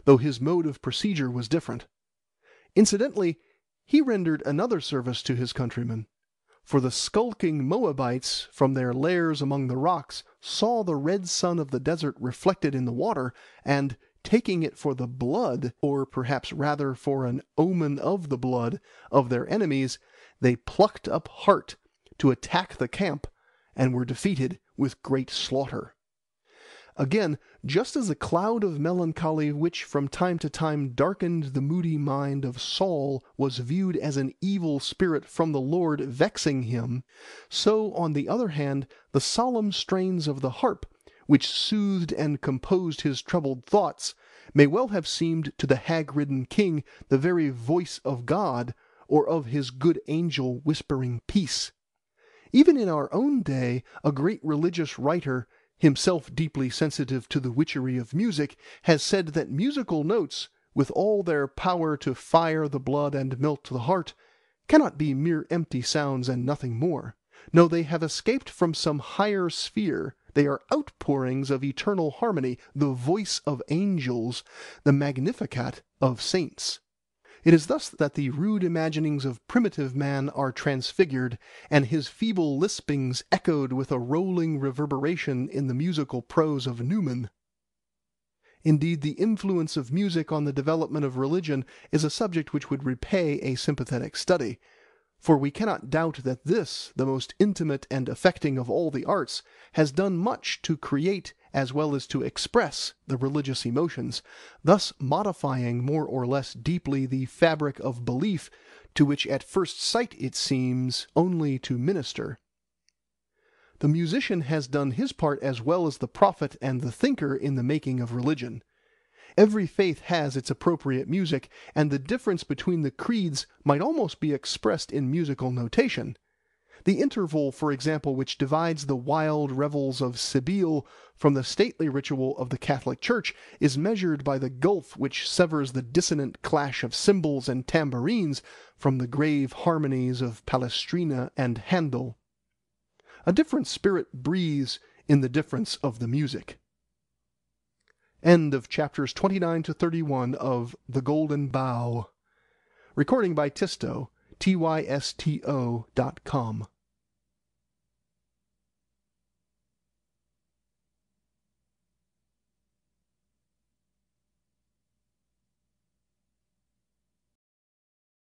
though his mode of procedure was different. Incidentally, he rendered another service to his countrymen, for the skulking Moabites from their lairs among the rocks saw the red sun of the desert reflected in the water, and, taking it for the blood, or perhaps rather for an omen of the blood, of their enemies, they plucked up heart to attack the camp, and were defeated with great slaughter. Again, just as a cloud of melancholy which from time to time darkened the moody mind of Saul was viewed as an evil spirit from the Lord vexing him, so on the other hand the solemn strains of the harp, which soothed and composed his troubled thoughts, may well have seemed to the hag-ridden king the very voice of God, or of his good angel whispering peace. Even in our own day a great religious writer, himself deeply sensitive to the witchery of music, has said that musical notes, with all their power to fire the blood and melt the heart, cannot be mere empty sounds and nothing more. No, they have escaped from some higher sphere. They are outpourings of eternal harmony, the voice of angels, the Magnificat of saints. It is thus that the rude imaginings of primitive man are transfigured, and his feeble lispings echoed with a rolling reverberation in the musical prose of Newman. Indeed, the influence of music on the development of religion is a subject which would repay a sympathetic study, for we cannot doubt that this, the most intimate and affecting of all the arts, has done much to create as well as to express the religious emotions, thus modifying more or less deeply the fabric of belief to which at first sight it seems only to minister. The musician has done his part as well as the prophet and the thinker in the making of religion. Every faith has its appropriate music, and the difference between the creeds might almost be expressed in musical notation. The interval, for example, which divides the wild revels of Cybele from the stately ritual of the Catholic Church is measured by the gulf which severs the dissonant clash of cymbals and tambourines from the grave harmonies of Palestrina and Handel. A different spirit breathes in the difference of the music. End of chapters 29 to 31 of The Golden Bough. Recording by Tysto, tysto.com.